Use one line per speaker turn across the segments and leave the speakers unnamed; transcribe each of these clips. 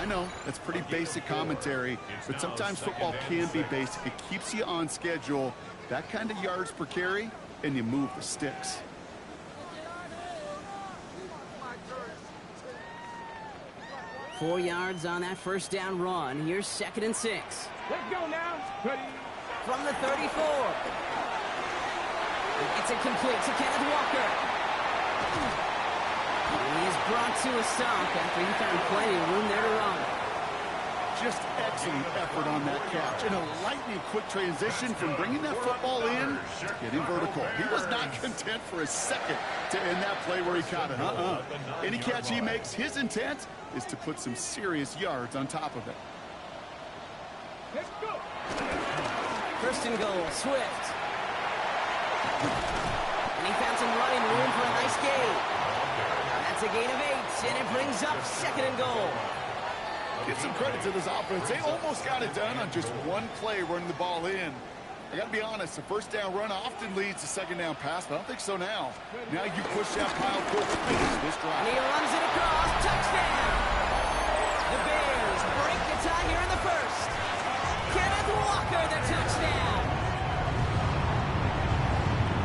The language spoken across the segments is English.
know, that's pretty basic commentary, but sometimes football can be basic. It keeps you on schedule, that kind of yards per carry, and you move the sticks.
Four yards on that first down run. Here's 2nd and 6.
Let's go now. Ready.
From the 34. It's incomplete to Kenneth Walker. He is brought to a stop after he found plenty of room there to run.
Just excellent effort on that catch. And a lightning quick transition from bringing that football in to getting vertical. He was not content for a second to end that play where he caught it. Any catch he makes, his intent is to put some serious yards on top of it.
Let's go.
1st and goal, Swift. And he found some running room for a nice gain. That's a gain of 8, and it brings up 2nd and goal.
Give some credit to this offense. They almost got it done on just one play running the ball in. I got to be honest, the first down run often leads to second down pass, but I don't think so now. Now you push that pile quick. This drive.
And he runs it across. Touchdown! The Bears break the tie here in the first. Kenneth Walker, the touchdown!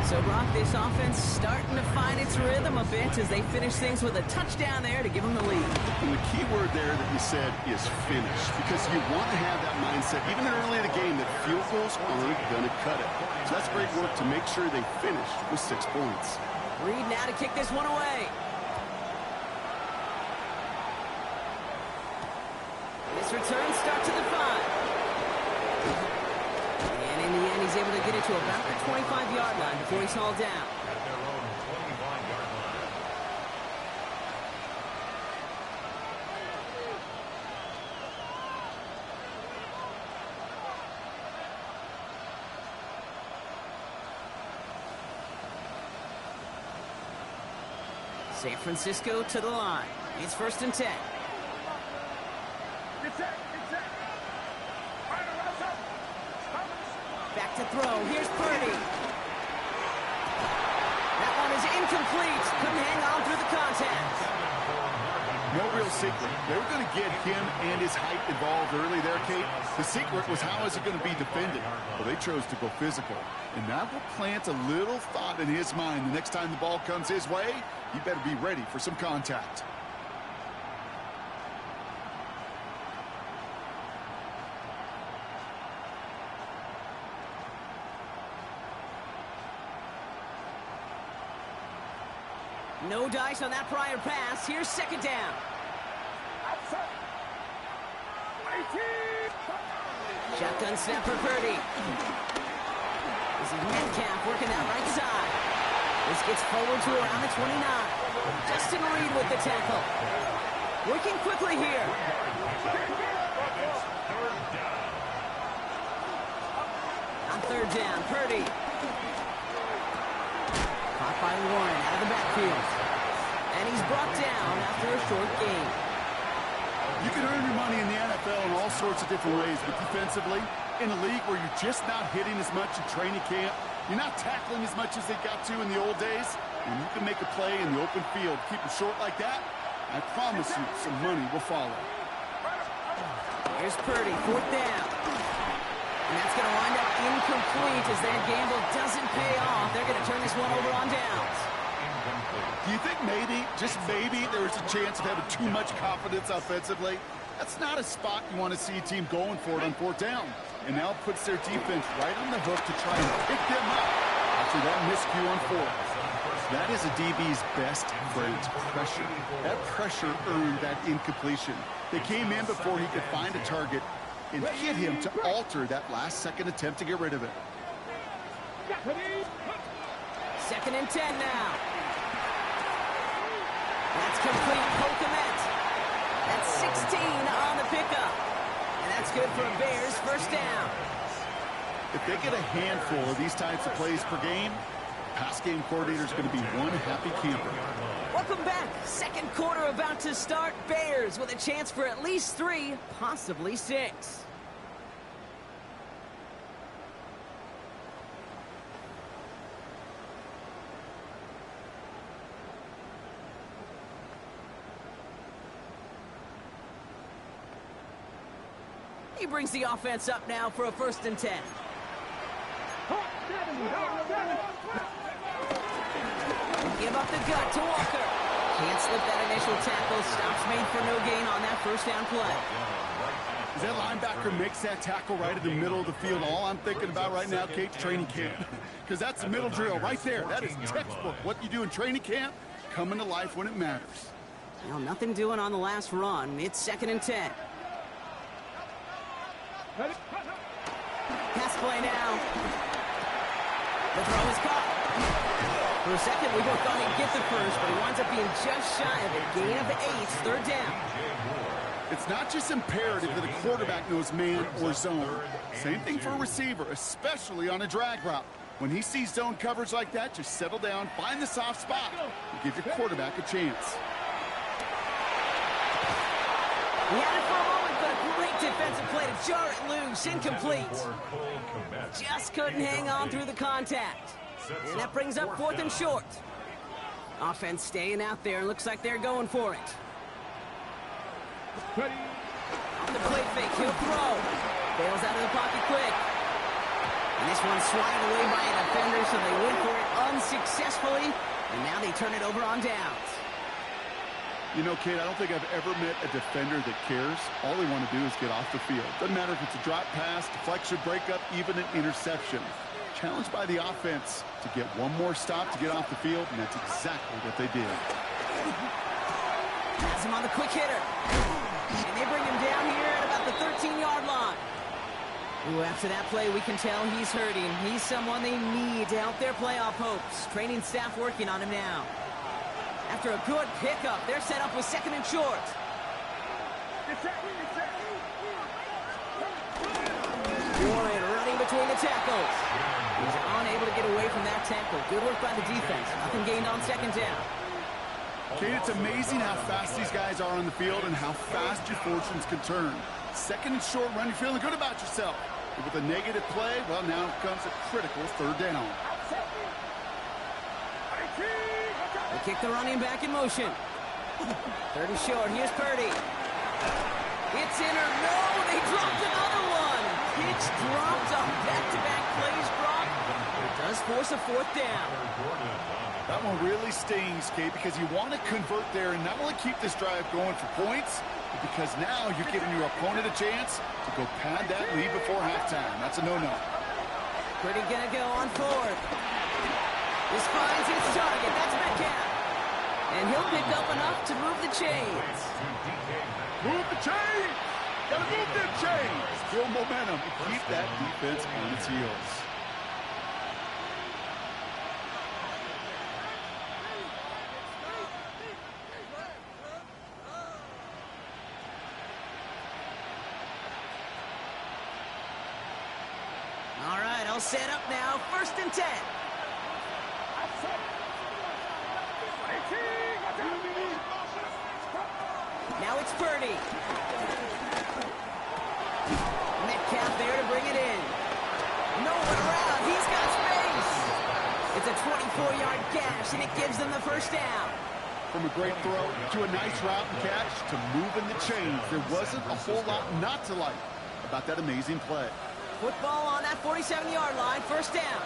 So, Brock, this offense starting to find its rhythm a bit as they finish things with a touchdown there to give them the lead.
And the key word there that you said is finish, because you want to have that mindset, even early in the game, that field goals aren't going to cut it. So that's great work to make sure they finish with 6 points.
Reed now to kick this one away. This return start to the 5. And in the end, he's able to get it to about the 25-yard line before he's hauled down. San Francisco to the line. It's 1st and 10. Back to throw. Here's Purdy. That one is incomplete. Couldn't hang on through the contact.
No real secret. They were going to get him and his height involved early there, Kate. The secret was how is it going to be defended? Well, they chose to go physical. And that will plant a little thought in his mind. The next time the ball comes his way, he better be ready for some contact.
No dice on that prior pass. Here's 2nd down. Shotgun snap for Purdy. This is Metcalf working that right side. This gets forward to around the 29. Justin Reed with the tackle. Working quickly here. On 3rd down, Purdy. Caught by Warren out of the backfield. And he's brought down after a short gain.
You can earn your money in the NFL in all sorts of different ways, but defensively, in a league where you're just not hitting as much in training camp, you're not tackling as much as they got to in the old days, and you can make a play in the open field, keep it short like that, I promise you some money will follow.
Here's Purdy, 4th down. And that's going to wind up incomplete as that gamble doesn't pay off. They're going to turn this one over on downs.
Do you think maybe, just maybe, there's a chance of having too much confidence offensively? That's not a spot you want to see a team going for it on 4th down. And now it puts their defense right on the hook to try and pick them up after that miscue on 4th. That is a DB's best friend, pressure. That pressure earned that incompletion. They came in before he could find a target and hit him to alter that last-second attempt to get rid of it.
2nd and 10 now. That's complete. Kokomet. That's 16 on the pickup. And that's good for a Bears 1st down.
If they get a handful of these types of plays per game, pass game coordinator is going to be one happy camper.
Welcome back. 2nd quarter about to start. Bears with a chance for at least 3, possibly 6. He brings the offense up now for a 1st and 10. Give up the gut to Walker. Can't slip that initial tackle. Stops made for no gain on that 1st down play.
As that linebacker makes that tackle right in the middle of the field, all I'm thinking about right now, Kate, training camp. Because that's the middle drill right there. That is textbook. What you do in training camp, coming to life when it matters.
Well, nothing doing on the last run. It's 2nd and 10. Pass play now. The throw is caught. For a second, we both thought he'd get the first, but he winds up being just shy of it. Gain of 8, 3rd down.
It's not just imperative that a quarterback knows man or zone. Same thing for a receiver, especially on a drag route. When he sees zone coverage like that, just settle down, find the soft spot, and give your quarterback a chance.
He had it for a moment, but a great defensive play to jar it loose, incomplete. Just couldn't hang on through the contact. And that brings up 4th and short. Offense staying out there. Looks like they're going for it. Off the play fake, he'll throw. Bails out of the pocket quick. And this one's swatted away by a defender, so they went for it unsuccessfully. And now they turn it over on downs.
You know, Kate, I don't think I've ever met a defender that cares. All they want to do is get off the field. Doesn't matter if it's a drop pass, deflection, breakup, even an interception. Challenged by the offense to get one more stop to get off the field, and that's exactly what they did.
Has him on the quick hitter. And they bring him down here at about the 13-yard line. Ooh, after that play, we can tell he's hurting. He's someone they need to help their playoff hopes. Training staff working on him now. After a good pickup, they're set up with 2nd and short. Warren running between the tackles. He's unable to get away from that tackle. Good work by the defense. Nothing gained on 2nd down.
Kate, it's amazing how fast these guys are on the field and how fast your fortunes can turn. 2nd and short run, you're feeling good about yourself. But with a negative play, well, now comes a critical 3rd down.
They kick the running back in motion. 3rd and short. Here's Purdy. It's in or no. They dropped another one. Pitch dropped on back-to-back plays dropped. It does force a 4th down.
That one really stings, Kate, because you want to convert there and not only keep this drive going for points, but because now you're giving your opponent a chance to go pad that lead before halftime. That's a no-no.
Purdy gonna go on 4th. This finds his target. That's Metcalf. And he'll pick up enough to move the chains.
Move the chains! Gotta move them chains! Build momentum and keep that defense on its heels.
All right, all set up now. 1st and 10. Now it's Purdy. Metcalf there to bring it in. No one around. He's got space. It's a 24-yard gash, and it gives them the 1st down.
From a great throw to a nice route and catch to moving the chains, there wasn't a whole lot not to like about that amazing play.
Football on that 47-yard line. 1st down.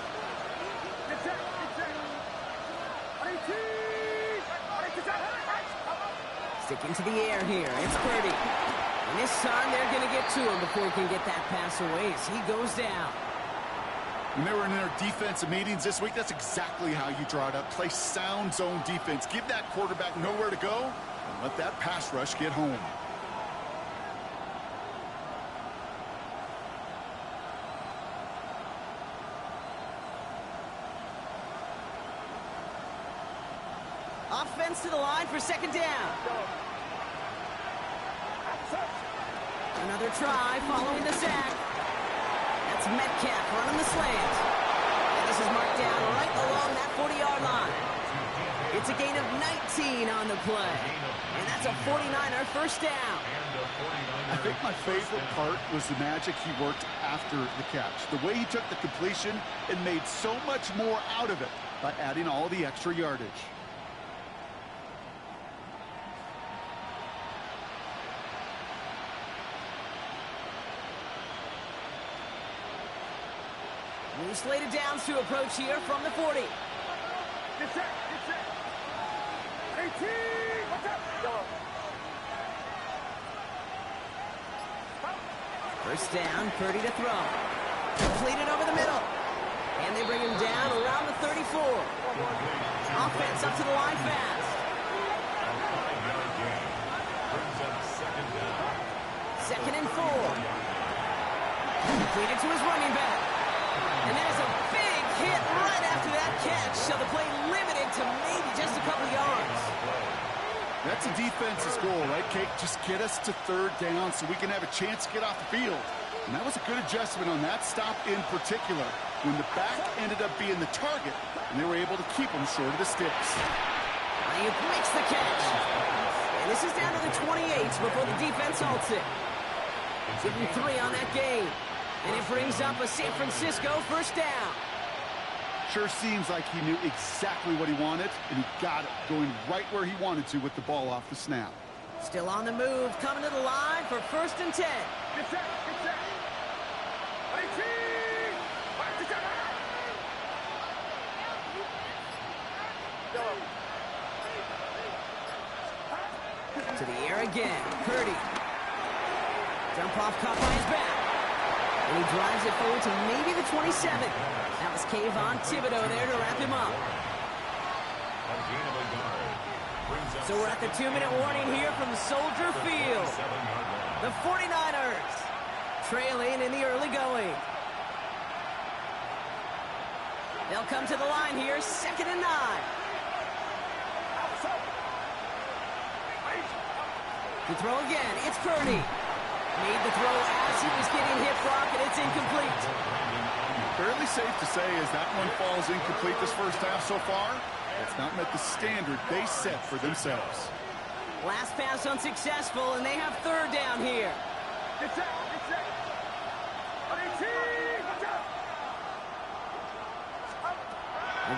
Sticking to the air here. It's Purdy. And this time they're going to get to him before he can get that pass away as he goes down.
When they were in their defensive meetings this week, that's exactly how you draw it up. Play sound zone defense. Give that quarterback nowhere to go and let that pass rush get home.
Offense to the line for 2nd down. Another try following the sack. That's Metcalf running the slant. And this is marked down right along that 40-yard line. It's a gain of 19 on the play. And that's a 49er 1st down.
I think my favorite part was the magic he worked after the catch. The way he took the completion and made so much more out of it by adding all the extra yardage.
New slated downs to approach here from the 40.
Get set, get set. 18, what's up? Go.
First down, Purdy to throw. Completed over the middle. And they bring him down around the 34. Offense up to the line fast. Second and 4. Completed to his running back. And there's a big hit right after that catch. So the play limited to maybe just a couple yards.
That's a defense's goal, right, Kate? Just get us to third down so we can have a chance to get off the field. And that was a good adjustment on that stop in particular, when the back ended up being the target, and they were able to keep him short of the sticks.
He breaks the catch. And this is down to the 28 before the defense halts it. Give him 3 on that game. And it brings up a San Francisco first down.
Sure seems like he knew exactly what he wanted, and he got it, going right where he wanted to with the ball off the snap.
Still on the move, coming to the line for first and 10.
Get set, get set. 18, back to center.
To the air again, Purdy. Jump off, caught by his back. And he drives it forward to maybe the 27. That was Kayvon Thibodeau there to wrap him up. So we're at the 2-minute warning here from Soldier Field. The 49ers trailing in the early going. They'll come to the line here, 2nd and 9. To throw again, it's Purdy. Made the throw as he was getting hit, Brock, and it's incomplete.
Fairly safe to say as that one falls incomplete this first half so far, it's not met the standard they set for themselves.
Last pass unsuccessful, and they have third down here.
Get set, get set. 18, watch out.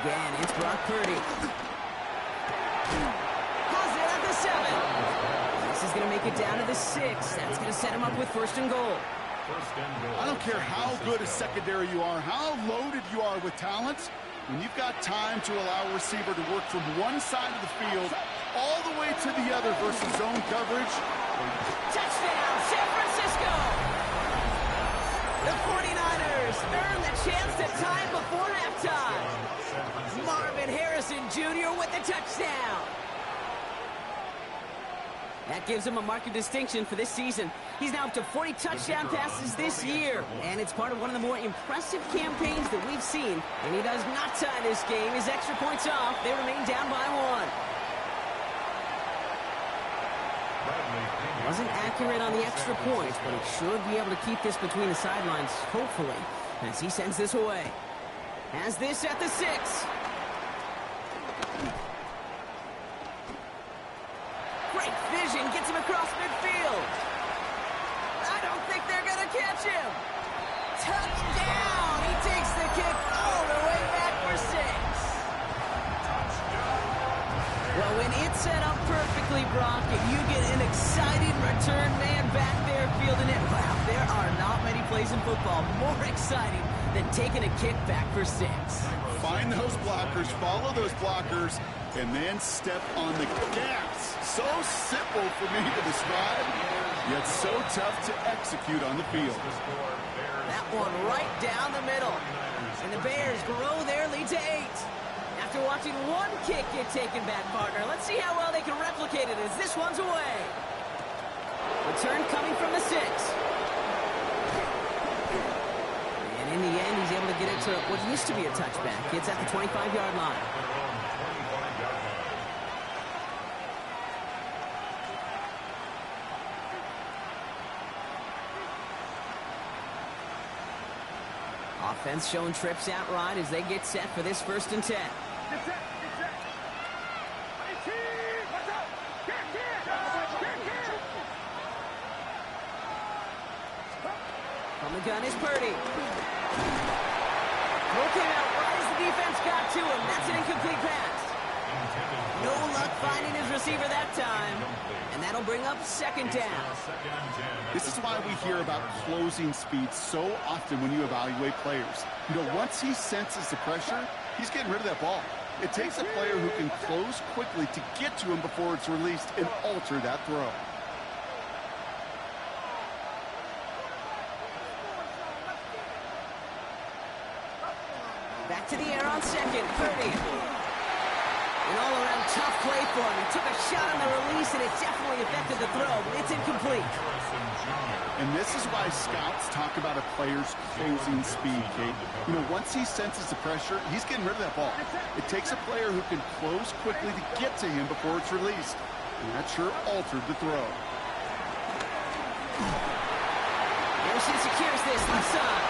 Again, it's Brock Purdy. Has it at the 7. This is going to make it down to the 6. That's going to set him up with first and goal.
I don't care how good a secondary you are, how loaded you are with talent, when you've got time to allow a receiver to work from one side of the field all the way to the other versus zone coverage.
Touchdown, San Francisco! The 49ers earn the chance to tie before halftime. Marvin Harrison Jr. with the touchdown. That gives him a mark of distinction for this season. He's now up to 40 touchdown passes this year, and it's part of one of the more impressive campaigns that we've seen. And he does not tie this game. His extra points off. They remain down by 1. Wasn't accurate on the extra points, but he should be able to keep this between the sidelines, hopefully, as he sends this away. Has this at the 6. Great vision, gets him across midfield. I don't think they're going to catch him. Touchdown! He takes the kick all the way back for 6. Well, when it's set up perfectly, Brock, you get an exciting return man back there fielding it. Wow, there are not many plays in football more exciting than taking a kick back for 6.
Find those blockers, follow those blockers, and then step on the gas. So simple for me to describe, yet so tough to execute on the field.
That one right down the middle. And the Bears grow their lead to 8. After watching one kick get taken back, partner, let's see how well they can replicate it as this one's away. Return coming from the 6. And in the end, he's able to get it to what used to be a touchback. It's at the 25-yard line. Offense showing trips out right as they get set for this first and 10.
Get set, get set. 18, watch out. Get.
From the gun is Purdy. Throw came out right as the defense got to him. That's an incomplete pass. No luck finding his receiver that time. And that'll bring up second down.
This is why we hear about closing speed so often when you evaluate players. You know, once he senses the pressure, he's getting rid of that ball. It takes a player who can close quickly to get to him before it's released and alter that throw.
Back to the air on second. Purdy. An all-around tough play for him. He took a shot on the release, and it definitely affected the throw, but it's incomplete.
And this is why scouts talk about a player's closing speed, Kate. You know, once he senses the pressure, he's getting rid of that ball. It takes a player who can close quickly to get to him before it's released. And that sure altered the throw.
Anderson secures this left side.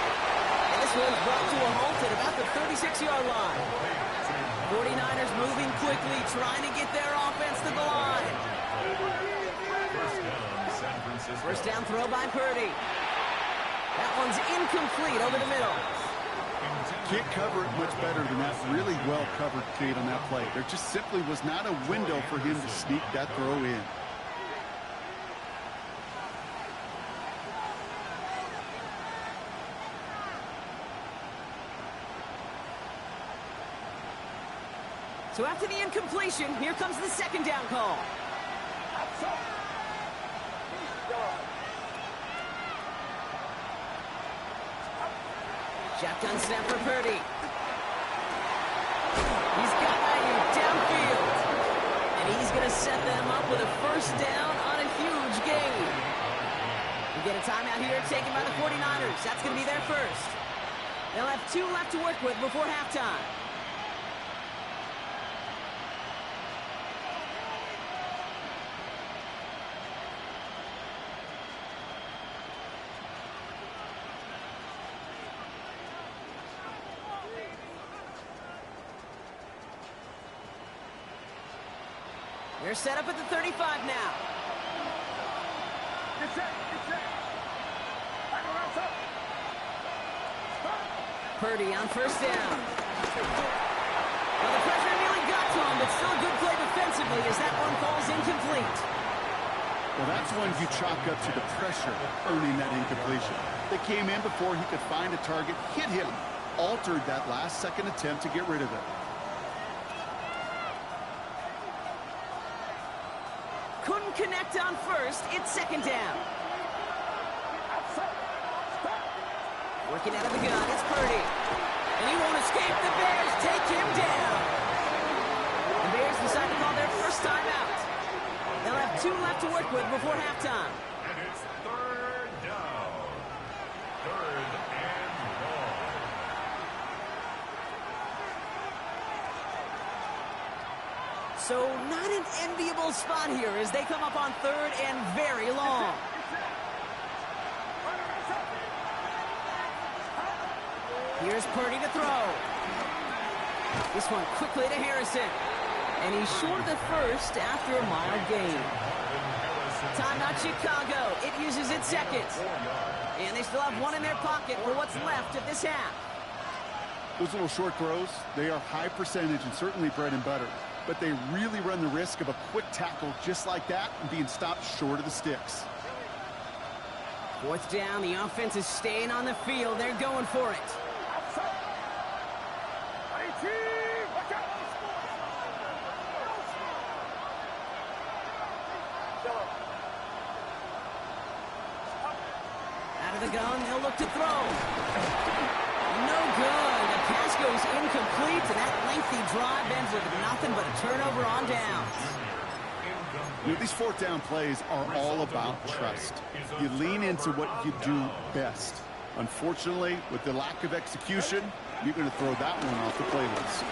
And this one's brought to a halt at about the 36-yard line. 49ers moving quickly, trying to get their offense to the line. First down throw by Purdy. That one's incomplete over the middle.
Can't cover it much better than that. Really well covered, Kate, on that play. There just simply was not a window for him to sneak that throw in.
So after the incompletion, here comes the second down call. Shotgun snap for Purdy. He's got Ayuk downfield. And he's going to set them up with a first down on a huge gain. We get a timeout here taken by the 49ers. That's going to be their first. They'll have 2 left to work with before halftime. They're set up at the 35 now.
Get set.
Purdy on first down. Well, the pressure nearly got to him, but still a good play defensively as that one falls incomplete.
Well, that's one you chalk up to the pressure earning that incompletion. They came in before he could find a target, hit him, altered that last-second attempt to get rid of it.
Couldn't connect on first. It's second down. Working out of the gun, it's Purdy. And he won't escape. The Bears take him down. The Bears decide to call their first timeout. They'll have 2 left to work with before halftime.
And it's third down. Third and long.
So not an enviable spot here as they come up on third and very long. Here's Purdy to throw. This one quickly to Harrison. And he's short of the first after a mild gain. Timeout Chicago. It uses its second. And they still have 1 in their pocket for what's left of this half.
Those little short throws, they are high percentage and certainly bread and butter. But they really run the risk of a quick tackle just like that and being stopped short of the sticks.
Fourth down, the offense is staying on the field. They're going for it. Out of the gun, they'll look to throw. No good. The pass goes incomplete, and that lengthy drive ends with nothing but a turnover on downs.
You know, these fourth down plays are all about trust. You lean into what you do best. Unfortunately, with the lack of execution, you're going to throw that one off the playlist.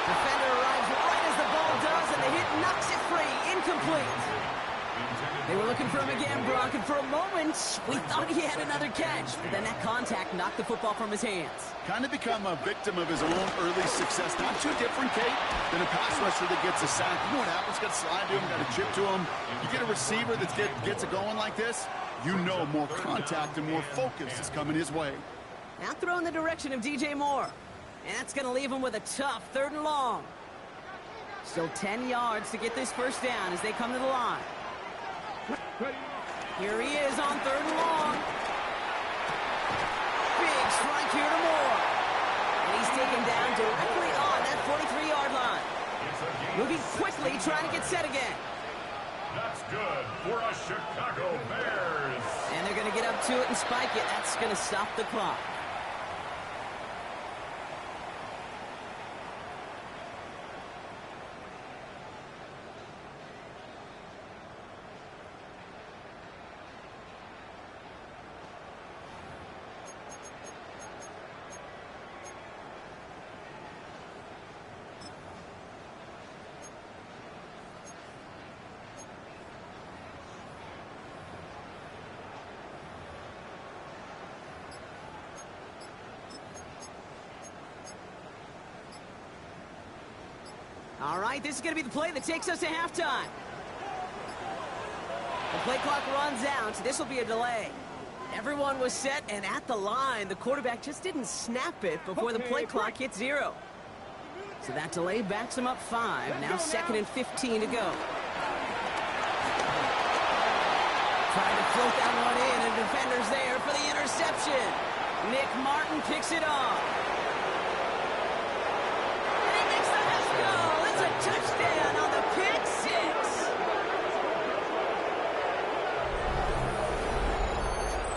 Defender arrives right as the ball does, and the hit knocks it free. Incomplete. They were looking for him again, Brock, and for a moment, we thought he had another catch. But then that contact knocked the football from his hands.
Kind of become a victim of his own early success. Not too different, Kate, than a pass rusher that gets a sack. You know what happens? Got to slide to him, got to chip to him. You get a receiver that gets it going like this, you know more contact and more focus is coming his way.
Now throw in the direction of DJ Moore. And that's going to leave him with a tough 3rd and long. Still 10 yards to get this first down as they come to the line. Here he is on 3rd and long. Big strike here to Moore. And he's taken down directly on that 43-yard line. Moving quickly, trying to get set again.
That's good for a Chicago Bears.
And they're going to get up to it and spike it. That's going to stop the clock. All right, this is going to be the play that takes us to halftime. The play clock runs out, so this will be a delay. Everyone was set and at the line. The quarterback just didn't snap it before the play clock hit 0. So that delay backs him up 5. Now 2nd and 15 to go. Trying to float that one in, and defender's there for the interception. Nick Martin picks it off. Touchdown on the pick 6.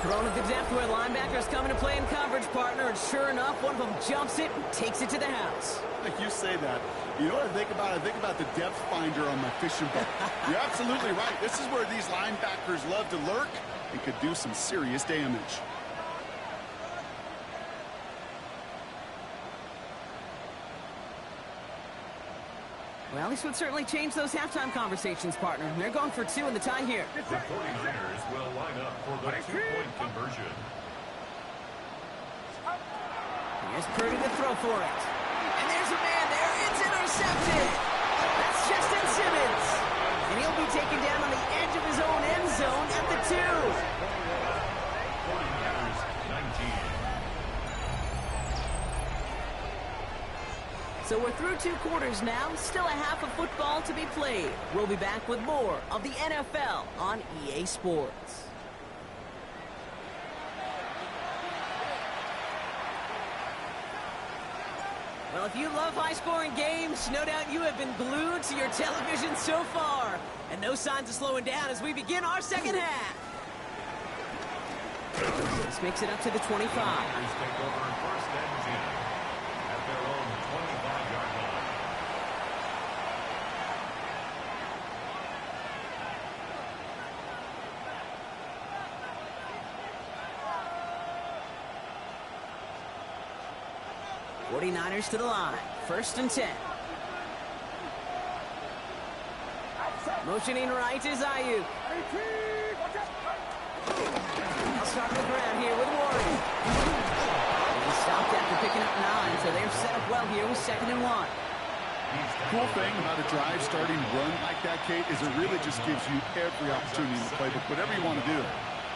Thrown at the depth where linebackers coming to play in coverage, partner, and sure enough, one of them jumps it and takes it to the house.
You say that. You know what I think about? I think about the depth finder on my fishing boat. You're absolutely right. This is where these linebackers love to lurk and could do some serious damage.
Well, this would certainly change those halftime conversations, partner. They're going for 2 in the tie here.
The 49ers will line up for the 2-point conversion.
Here's Purdy to throw for it. And there's a man there. It's intercepted. That's Justin Simmons. And he'll be taken down on the edge of his own end zone at the 2.
49ers 19.
So we're through 2 quarters now. Still a half of football to be played. We'll be back with more of the NFL on EA Sports. Well, if you love high-scoring games, no doubt you have been glued to your television so far. And no signs of slowing down as we begin our second half. This makes it up to the 25.
Take over 1st and 10 at their own 25-yard line.
'49ers to the line. 1st and 10. Motioning right is Ayuk. I'll start on the ground here with Warren. He stopped after picking up 9, so they're set up well here with 2nd and 1.
Cool thing about a drive starting run like that, Kate, is it really just gives you every opportunity in the playbook, whatever you want to do.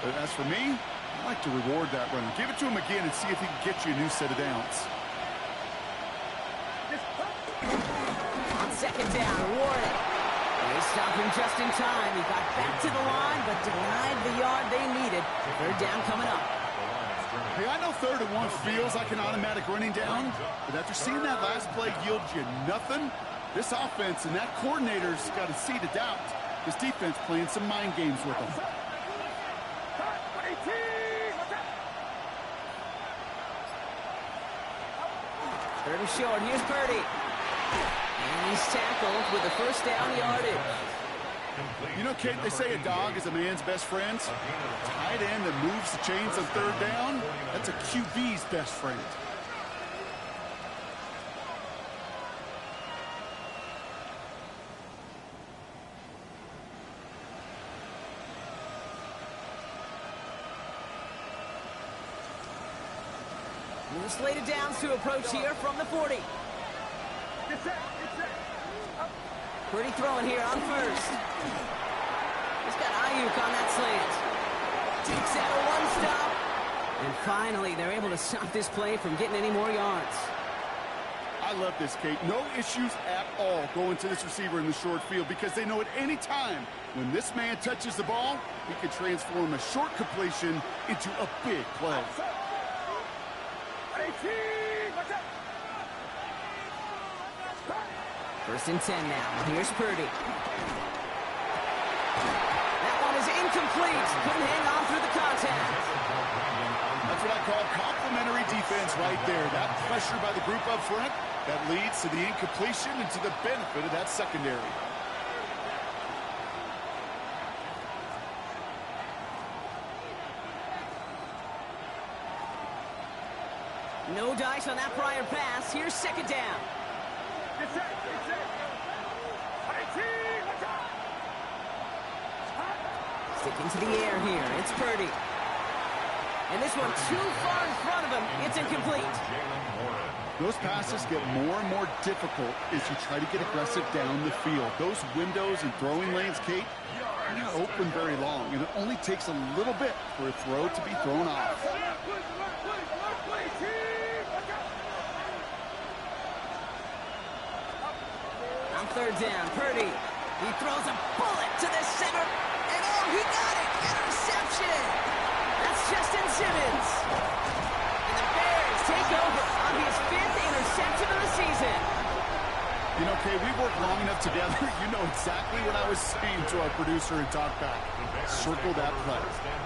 But as for me, I like to reward that run. Give it to him again and see if he can get you a new set of downs.
On 2nd down, Warren. They stopped him just in time. He got back to the line, but denied the yard they needed. 3rd down coming up.
Hey, I know 3rd and 1 feels like an automatic running down, but after seeing that last play yield you nothing, this offense and that coordinator's got a seed of doubt. This defense playing some mind games with them.
3rd and short. Here's Purdy. And he's tackled with the 1st down yardage.
You know, Kate, they say a dog is a man's best friend. A tight end that moves the chains on 3rd down, that's a QB's best friend.
New slated downs to approach here from the 40. Purdy throwing here on 1st. He's got Ayuk on that slant. Takes out a 1-stop. And finally, they're able to stop this play from getting any more yards.
I love this, Kate. No issues at all going to this receiver in the short field because they know at any time when this man touches the ball, he can transform a short completion into a big play.
18, watch out.
First and 10 now. Here's Purdy. That one is incomplete. Couldn't hang on through the contact.
That's what I call complimentary defense right there. That pressure by the group up front, that leads to the incompletion and to the benefit of that secondary.
No dice on that prior pass. Here's second down.
Get set, get set. 18, watch out.
Sticking to the air here. It's Purdy. And this one too far in front of him. It's incomplete.
Those passes get more and more difficult as you try to get aggressive down the field. Those windows and throwing lanes, Kate, are not open very long, and it only takes a little bit for a throw to be thrown off.
On third down, Purdy. He throws a bullet to the center. And oh, he got it. Interception. That's Justin Simmons. And the Bears take over on his 5th interception of the season.
You know, Kay, we worked long enough together. You know exactly what I was saying to our producer and talkback. Circle that play.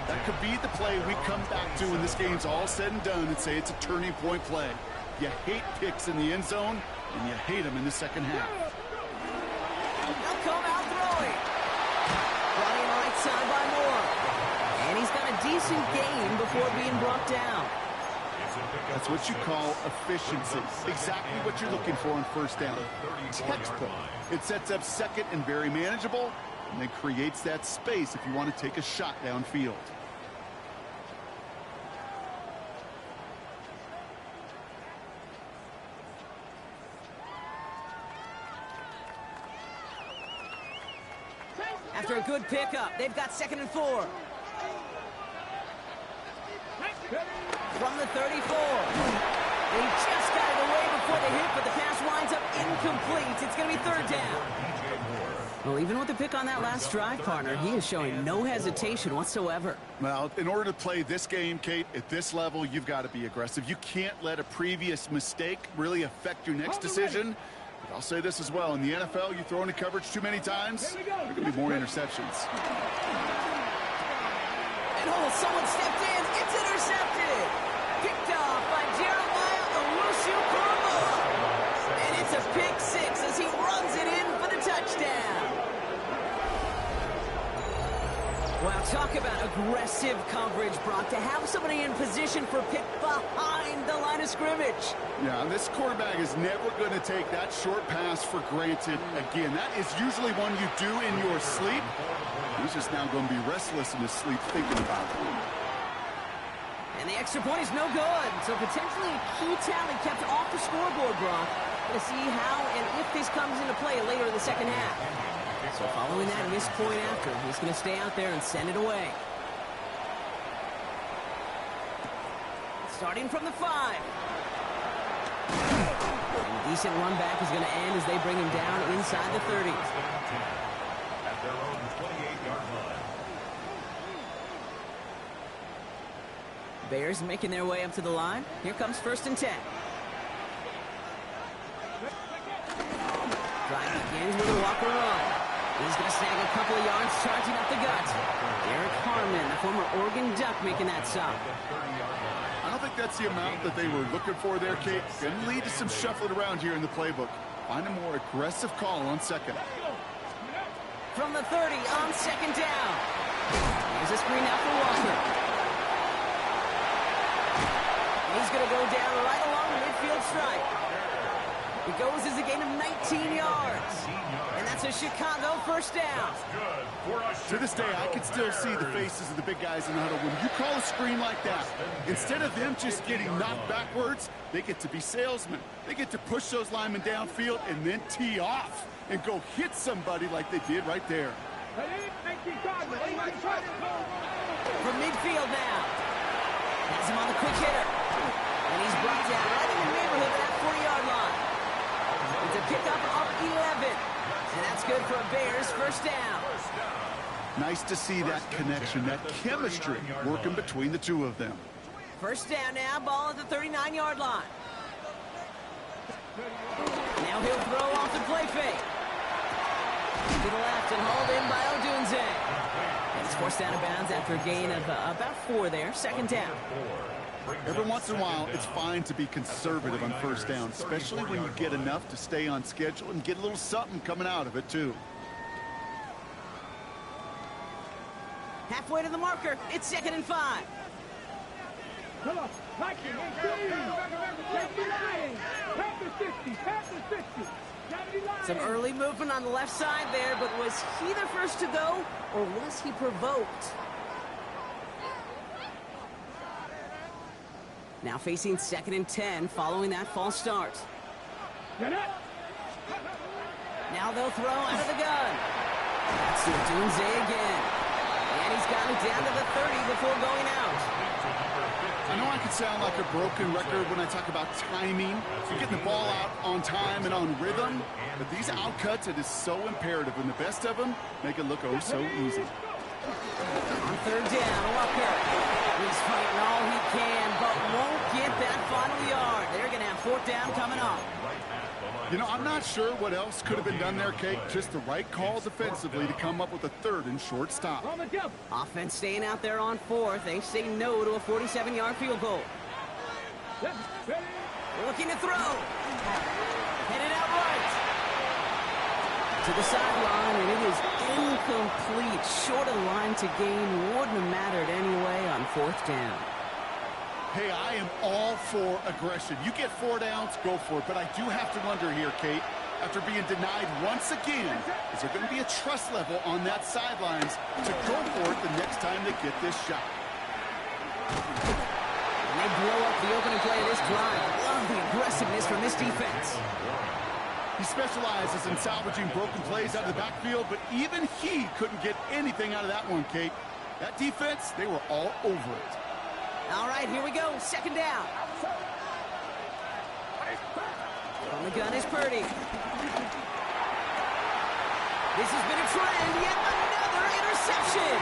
That could be the play we come back to when this game's all said and done and say it's a turning point play. You hate picks in the end zone, and you hate them in the second half.
They'll come out throwing. Running right side by Moore. And he's got a decent gain before being brought down.
That's what you call efficiency. Exactly what you're looking for on first down. Textbook. It sets up second and very manageable, and then creates that space if you want to take a shot downfield.
After a good pickup, they've got 2nd and 4. From the 34. They just got it away before the hit, but the pass winds up incomplete. It's going to be 3rd down. Well, even with the pick on that last drive, partner, he is showing no hesitation whatsoever.
Well, in order to play this game, Kate, at this level, you've got to be aggressive. You can't let a previous mistake really affect your next decision. But I'll say this as well. In the NFL, you throw into coverage too many times, there are going to be more interceptions.
And oh, someone stepped in. It's intercepted. Picked off by Jeremiah Owusu-Koramoah. And it's a pick 6 as he runs it in for the touchdown. Wow, talk about aggressive coverage, Brock. To have somebody in position for a pick behind the line of scrimmage.
Yeah, and this quarterback is never going to take that short pass for granted again. That is usually one you do in your sleep. He's just now going to be restless in his sleep thinking about it.
And the extra point is no good. So potentially a key tally kept off the scoreboard, Brock. To see how and if this comes into play later in the second half. So following that missed point after, he's going to stay out there and send it away. Starting from the 5. And a decent run back is going to end as they bring him down inside the 30.
At their own 28-yard line.
Bears making their way up to the line. Here comes 1st and 10. Drive begins with a walk run. He's going to snag a couple of yards, charging up the gut. Derek Harmon, the former Oregon Duck, making that stop.
I don't think that's the amount that they were looking for there, Kate. Going to lead to some shuffling around here in the playbook. Find a more aggressive call on second.
From the 30 on 2nd down. Here's a screen out for Walker. He's going to go down right along the midfield stripe. It goes as a gain of 19 yards. And that's a Chicago 1st down.
To this day, I can still see the faces of the big guys in the huddle. When you call a screen like that, instead of them just getting knocked backwards, they get to be salesmen. They get to push those linemen downfield and then tee off and go hit somebody like they did right there.
From midfield now. Has him on the quick hitter. And he's brought down right in the neighborhood of that 40-yard line. first down.
Nice to see that connection, that chemistry working between the two of them.
First down now, ball at the 39-yard line. Now he'll throw off the play fake. To the left and hauled in by Odunze. And it's forced out of bounds after a gain of about 4 there. Second down.
Every once in a while, it's fine to be conservative on first down, especially when you get enough to stay on schedule and get a little something coming out of it, too.
Halfway to the marker. It's 2nd and 5.
Come on, like it, 50, 50.
Some early movement on the left side there, but was he the first to go, or was he provoked? Now facing 2nd and 10 following that false start. Now they'll throw out of the gun. That's Odunze again. And he's got it down to the 30 before going out.
I know I could sound like a broken record when I talk about timing, so getting the ball out on time and on rhythm, but these outcuts, it is so imperative, and the best of them make it look oh so easy.
On 3rd down, Walker. He's fighting all he can, but won't get that final yard. They're going to have 4th down coming up.
You know, I'm not sure what else could have been done there, Kate. Just the right call defensively to come up with a 3rd and short stop.
Offense staying out there on 4th. They say no to a 47-yard field goal. Looking to throw. Headed out right. To the sideline, and it is incomplete. Short of line to gain. Wouldn't have mattered anyway on 4th down.
Hey, I am all for aggression. You get 4 downs, go for it. But I do have to wonder here, Kate, after being denied once again, is there going to be a trust level on that sidelines to go for it the next time they get this shot?
And they blow up the opening play of this drive. Love the aggressiveness from this defense.
He specializes in salvaging broken plays out of the backfield, but even he couldn't get anything out of that one, Kate. That defense, they were all over it.
All right, here we go. 2nd down. On the gun is Purdy. This has been a trend. Yet another interception.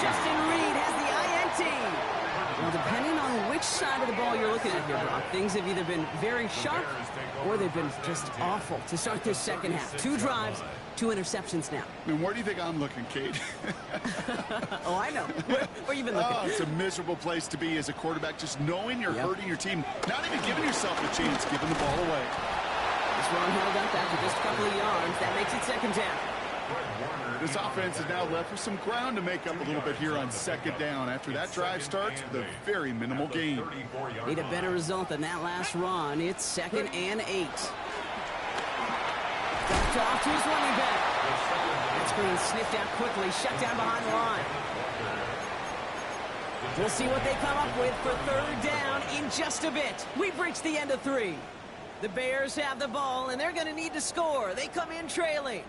Justin Reed has the INT. Well, depending on which side of the ball you're looking at here, Brock, things have either been very sharp or they've been just awful to start this second half. 2 drives, 2 interceptions now.
I mean, where do you think I'm looking, Kate?
Oh, I know. Where you been looking?
Oh, it's a miserable place to be as a quarterback, just knowing you're hurting your team, not even giving yourself a chance, giving the ball away.
This one held up after just a couple of yards. That makes it 2nd down.
This offense is now left with some ground to make up a little bit here on 2nd down after that drive starts with a very minimal gain.
Need a better result than that last run. It's 2nd and 8. Dropped off to his running back. That screen sniffed out quickly, shut down behind the line. We'll see what they come up with for 3rd down in just a bit. We've reached the end of 3. The Bears have the ball, and they're going to need to score. They come in trailing.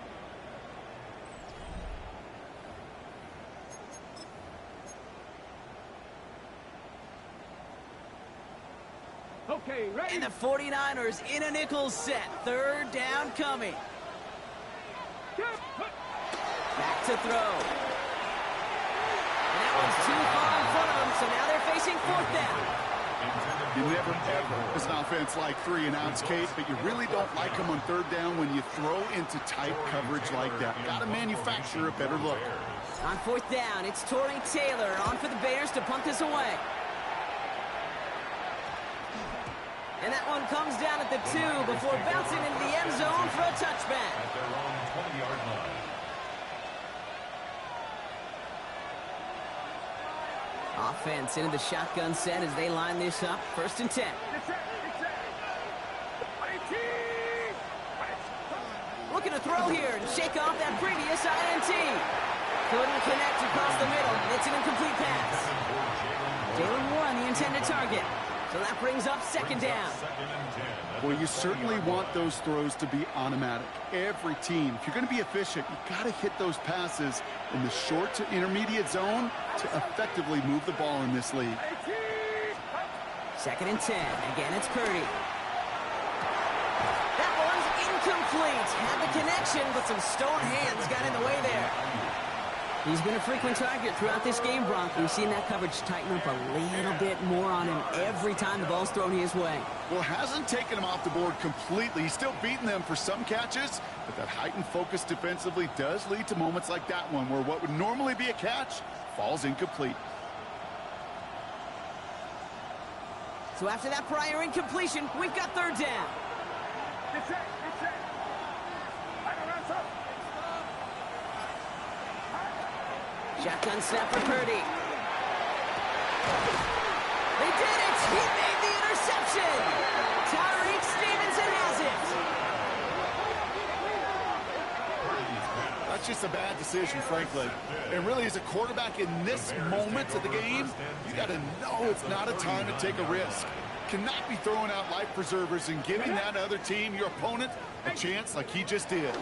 Okay, ready?
And the 49ers in a nickel set. 3rd down coming. Back to throw. And that one's too far in front of them, so now they're facing 4th down.
You never, ever, as an offense like 3 and outs, Kate, but you really don't like them on 3rd down when you throw into tight coverage like that. Got to manufacture a better look.
On 4th down, it's Torrey Taylor on for the Bears to punt this away. And that one comes down at the 2 before bouncing into the end zone for a touchback.
At their own 20-yard line.
Offense into the shotgun set as they line this up. 1st and 10. Looking to throw here and shake off that previous INT. Couldn't connect across the middle. It's an incomplete pass. Jalen Warren, the intended target. So that brings up 2nd down.
Well, you certainly want those throws to be automatic. Every team, if you're going to be efficient, you got to hit those passes in the short to intermediate zone to effectively move the ball in this league.
2nd and 10. Again, it's Purdy. That one's incomplete. Had the connection, but some stone hands got in the way there. He's been a frequent target throughout this game, Bronk. We've seen that coverage tighten up a little bit more on him every time the ball's thrown his way.
Well, hasn't taken him off the board completely. He's still beating them for some catches, but that heightened focus defensively does lead to moments like that one where what would normally be a catch falls incomplete.
So after that prior incompletion, we've got third down.
Get set, get set. Up.
Shotgun snap for Purdy. They did it! He made the interception! Tyreek Stevenson has it!
That's just a bad decision, frankly. And really, as a quarterback in this moment of the game, you got to know it's not a time to take a risk. Cannot be throwing out life preservers and giving that other team, your opponent, a chance like he just did.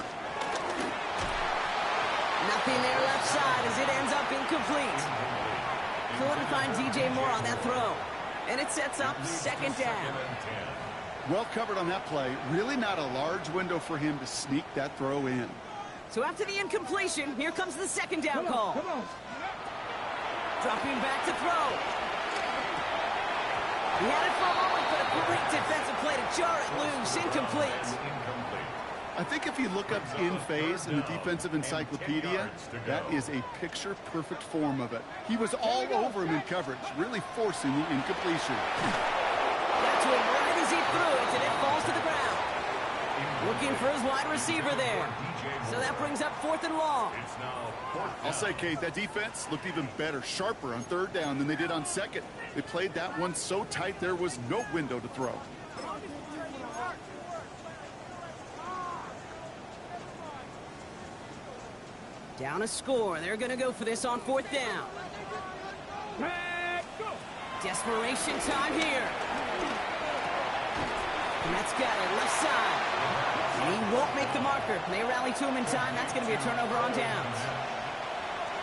Nothing there left side as it ends up incomplete. Couldn't find DJ Moore on that throw. And it sets up second down.
Well covered on that play. Really not a large window for him to sneak that throw in.
So after the incompletion, here comes the second down call.
Come on.
Dropping back to throw. He had it for a moment, but a great defensive play to jar it loose. Incomplete.
I think if you look up in phase in the defensive encyclopedia, that is a picture-perfect form of it. He was all over him in coverage, really forcing the incompletion.
Got to him right as he threw it, and it falls to the ground. Looking for his wide receiver there. So that brings up fourth and long.
I'll say, Kate, that defense looked even better, sharper on third down than they did on second. They played that one so tight there was no window to throw.
Down a score. They're going to go for this on fourth down. Desperation time here. And that's got it left side. And he won't make the marker. They rally to him in time. That's going to be a turnover on downs.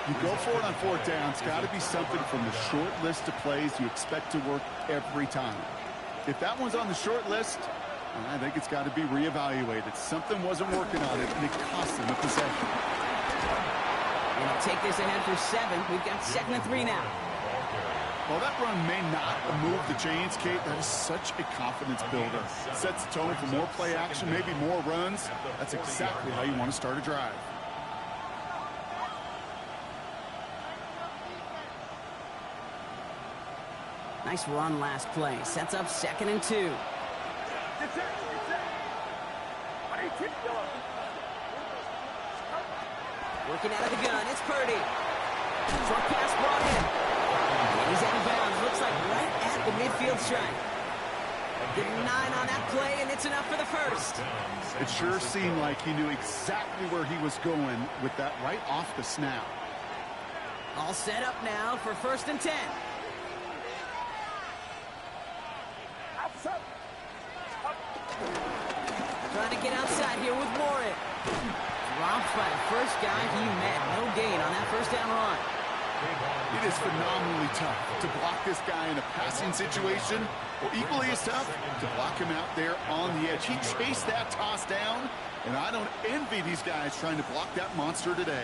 You go for it on fourth down. It's got to be something from the short list of plays you expect to work every time. If that one's on the short list, I think it's got to be reevaluated. Something wasn't working on it, and it cost them a possession.
And they'll take this ahead for 7. We've got 2nd and 3 now.
While that run may not move the chains, Kate, that is such a confidence builder. Sets the tone for more play action, maybe more runs. That's exactly how you want to start a drive.
Nice run last play. Sets up 2nd and 2.
Get set, get set. 18 yellow.
Working out of the gun, it's Purdy. Short pass brought in. And he's out of bounds. Looks like right at the midfield stripe. Get 9 on that play, and it's enough for the first.
It sure seemed like he knew exactly where he was going with that right off the snap.
All set up now for 1st and 10.
Outside.
Trying to get outside here with Warren. Dropped by the first guy he met. No gain on that first down run.
It is phenomenally tough to block this guy in a passing situation, or equally as tough to block him out there on the edge. He chased that toss down, and I don't envy these guys trying to block that monster today.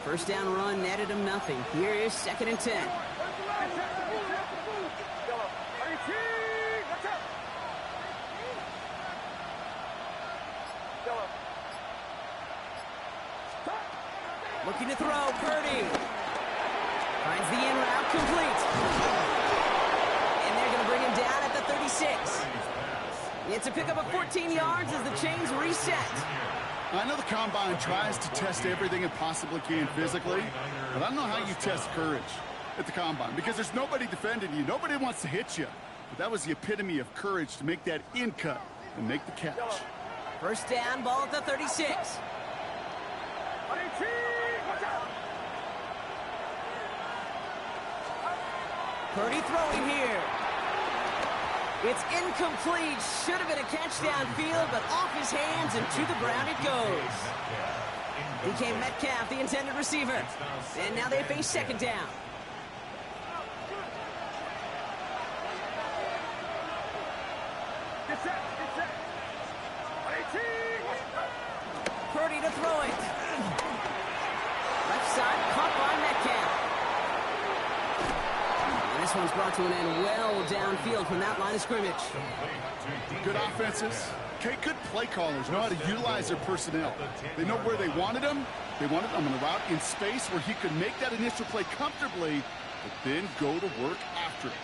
First down run netted him nothing. Here is 2nd and 10.
Yellow. 18. Watch out. Yellow. Stop.
Looking to throw, Purdy. Finds the in route, complete. And they're going to bring him down at the 36. It's a pickup of 14 yards as the chains reset.
I know the Combine tries to test everything it possibly can physically, but I don't know how you test courage at the Combine because there's nobody defending you. Nobody wants to hit you. But that was the epitome of courage to make that in cut and make the catch.
First down, ball at the 36.
18. Watch out.
Purdy throwing here. It's incomplete. Should have been a catch downfield, but off his hands and to the ground it goes. DK Metcalf, the intended receiver. And now they face 2nd down.
Get set, get set.
Purdy to throw it. Left side, caught by Metcalf. And this one's brought to an end well downfield from that line of scrimmage.
Good offenses. Okay, good play callers know how to utilize their personnel. They know where they wanted them. They wanted them on the route in space where he could make that initial play comfortably, but then go to work after it.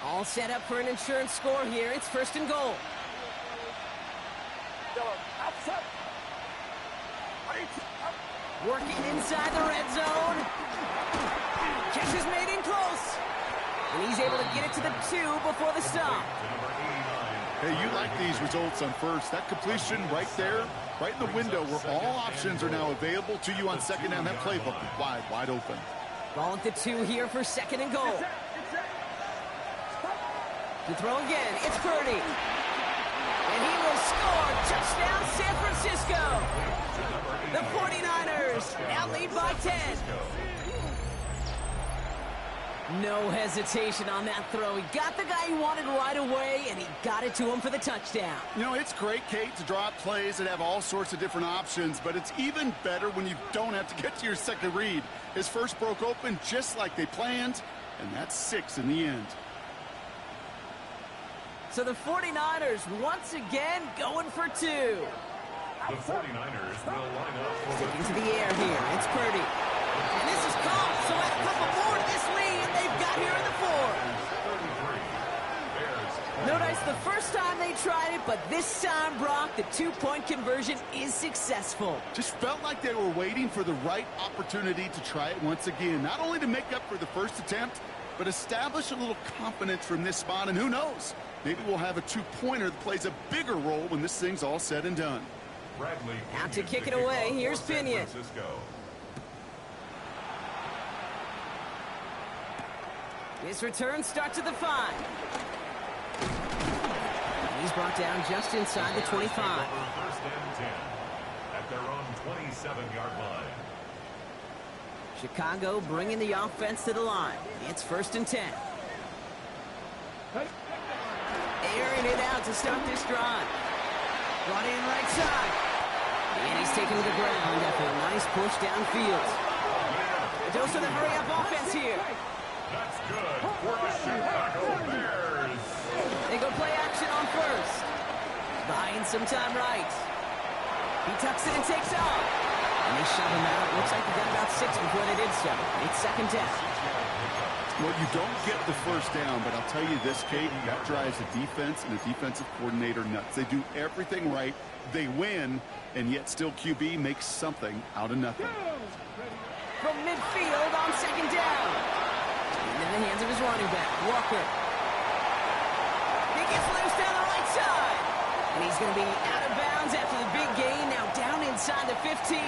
All set up for an insurance score here. It's 1st and goal. Working inside the red zone. Catch is made in close. And he's able to get it to the 2 before the stop.
Hey, you like these results on first. That completion right there, right in the window where all options are now available to you on second down. That playbook wide open.
Ball at the 2 here for 2nd and goal. To throw again, it's Purdy. And he will score. Touchdown, San Francisco. The 49ers now lead by 10. No hesitation on that throw. He got the guy he wanted right away, and he got it to him for the touchdown.
You know, it's great, Kate, to draw up plays that have all sorts of different options, but it's even better when you don't have to get to your second read. His first broke open just like they planned, and that's 6 in the end.
So the 49ers once again going for 2.
The 49ers will line up for
Sticking to the air here. It's Purdy. And this is caught. So add a couple more to this lead, and they've got here in the 4. Notice the first time they tried it, but this time, Brock, the 2-point conversion is successful.
Just felt like they were waiting for the right opportunity to try it once again. Not only to make up for the first attempt, but establish a little confidence from this spot. And who knows? Maybe we'll have a 2-pointer that plays a bigger role when this thing's all said and done.
Bradley
Out to kick it away. Here's Pinion. This return starts at the 5. He's brought down just inside the 25.
First and 10 at their own 27-yard line.
Chicago bringing the offense to the line. It's 1st and 10. Airing it out to start this drive. Brought in right side. And he's taken to the ground after a nice push downfield. A dose of the hurry-up offense here.
That's good for the Chicago Bears.
They go play action on first. Buying some time right. He tucks it and takes off. And they shove him out. Looks like they got about 6 before they did so. It's 2nd down.
Well, you don't get the first down, but I'll tell you this, Kate, that drives a defense and a defensive coordinator nuts. They do everything right. They win, and yet still QB makes something out of nothing.
From midfield on 2nd down. Into the hands of his running back, Walker. He gets loose down the right side. And he's going to be out of bounds after the big gain. Now down inside the 15.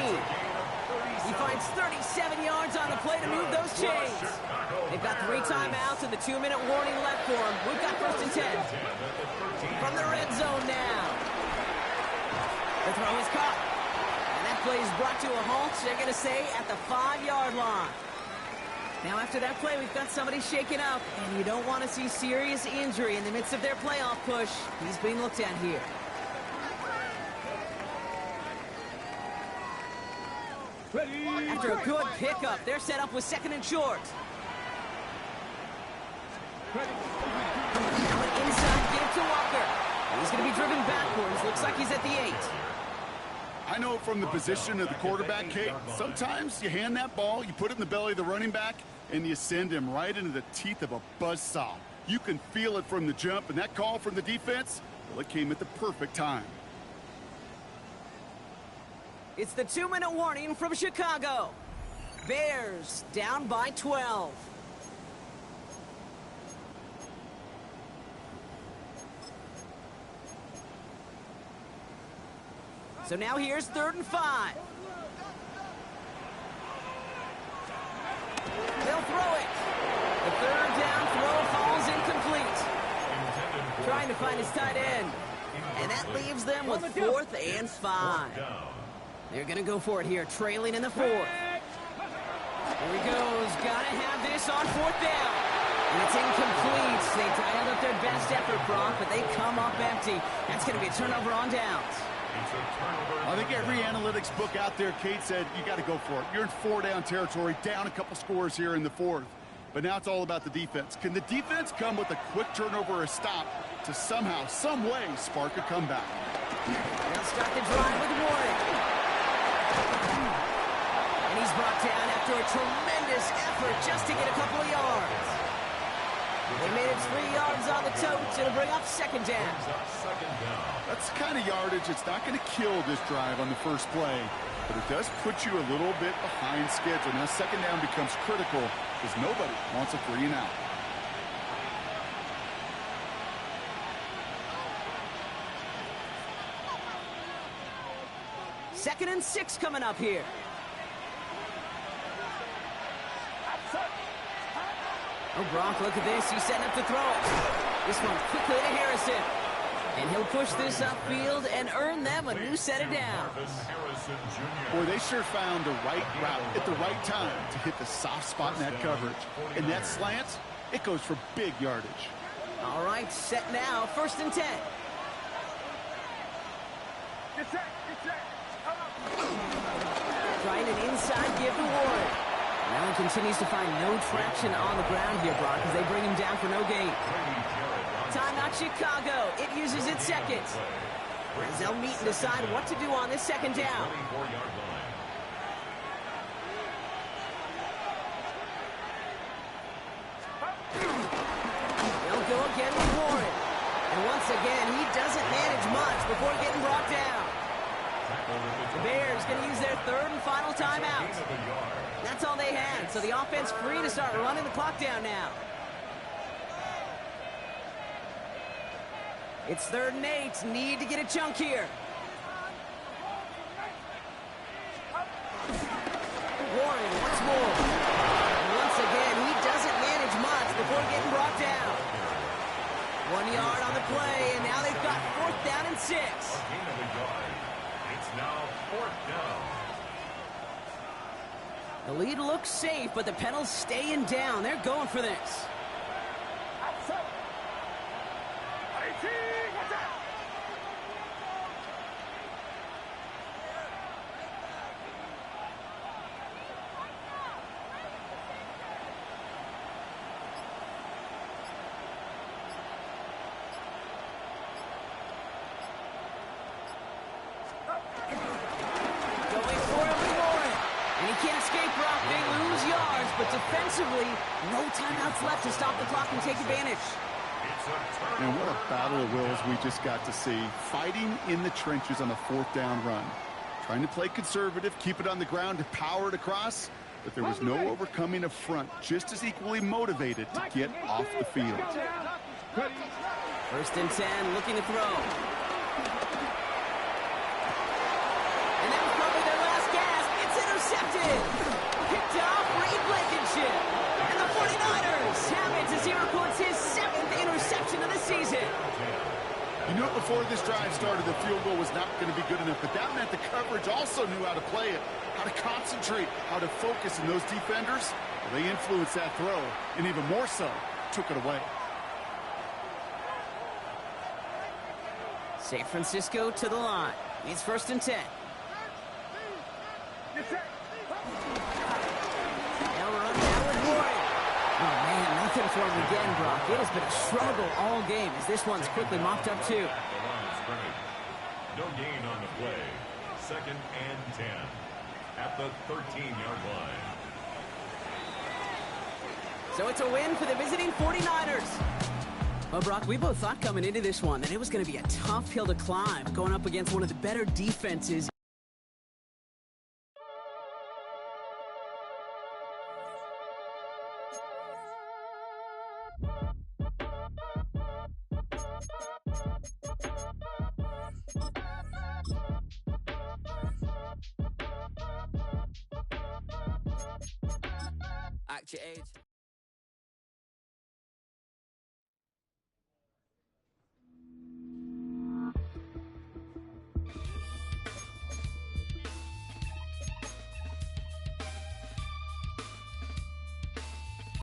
He finds 37 yards on the play to move those chains. They've got 3 timeouts and the 2-minute warning left for him. We've got 1st and 10. From the red zone now. The throw is caught. And that play is brought to a halt, they're going to say, at the 5-yard line. Now after that play, we've got somebody shaken up, and you don't want to see serious injury in the midst of their playoff push. He's being looked at here. After a good pickup, they're set up with 2nd and short. Now an inside give to Walker. He's going to be driven backwards. Looks like he's at the 8.
I know from the position of the quarterback, Kate, sometimes you hand that ball, you put it in the belly of the running back, and you send him right into the teeth of a buzzsaw. You can feel it from the jump, and that call from the defense, well, it came at the perfect time.
It's the 2-minute warning from Chicago. Bears down by 12. So now here's 3rd and 5. They'll throw it. The 3rd down throw falls incomplete. Trying to find his tight end. And that leaves them with 4th and 5. They're going to go for it here, trailing in the fourth. Here he goes. Got to have this on fourth down. And it's incomplete. They dialed up their best effort, Brock, but they come up empty. That's going to be a turnover on downs.
I think every analytics book out there, Kate, said you got to go for it. You're in four-down territory, down a couple scores here in the fourth. But now it's all about the defense. Can the defense come with a quick turnover or a stop to somehow, some way, spark a comeback?
They'll start the drive with Warren. And he's brought down after a tremendous effort just to get a couple of yards. They made it 3 yards on the totes. It'll bring up second down.
That's the kind of yardage it's not going to kill this drive on the first play, but it does put you a little bit behind schedule. Now second down becomes critical because nobody wants a 3-and-out.
Second and 6 coming up here. Oh, Brock, look at this. He's setting up to throw it. This one quickly to Harrison. And he'll push this upfield and earn them a new set of downs.
Boy, they sure found the right route at the right time to hit the soft spot in that coverage. And that slant, it goes for big yardage.
All right, set now. First and 10.
Get set, get set.
Trying an inside give to Warren. Allen continues to find no traction on the ground here, Brock, as they bring him down for no gain. Timeout Chicago. It uses its seconds. As they'll meet and decide what to do on this second down. They'll go again with Warren. And once again, he doesn't manage much before getting brought down. The Bears going to use their third and final timeout. That's all they had, so the offense free to start running the clock down now. It's 3rd and 8. Need to get a chunk here. Warren once more. And once again, he doesn't manage much before getting brought down. 1 yard on the play, and now they've got 4th down and 6.
It's now 4th down.
The lead looks safe, but the Penals staying down. They're going for this. But defensively, no timeouts left to stop the clock and take advantage.
And what a battle of wills we just got to see. Fighting in the trenches on a 4th down run. Trying to play conservative, keep it on the ground to power it across. But there was no overcoming a front just as equally motivated to get off the field.
1st and 10, looking to throw. And that was probably their last gasp. It's intercepted. Picked off Reed Blankenship. And the 49ers have it as he records his 7th interception of the season.
You knew it before this drive started, the field goal was not going to be good enough, but that meant the coverage also knew how to play it, how to concentrate, how to focus, and those defenders, well, they influenced that throw, and even more so, took it away.
San Francisco to the line. It's 1st and 10. Nothing for him again, Brock. It has been a struggle all game as this one's quickly mopped up too.
No gain on the play. 2nd and 10 at the 13-yard line.
So it's a win for the visiting 49ers. Well, Brock, we both thought coming into this one that it was going to be a tough hill to climb, going up against one of the better defenses. Act your age.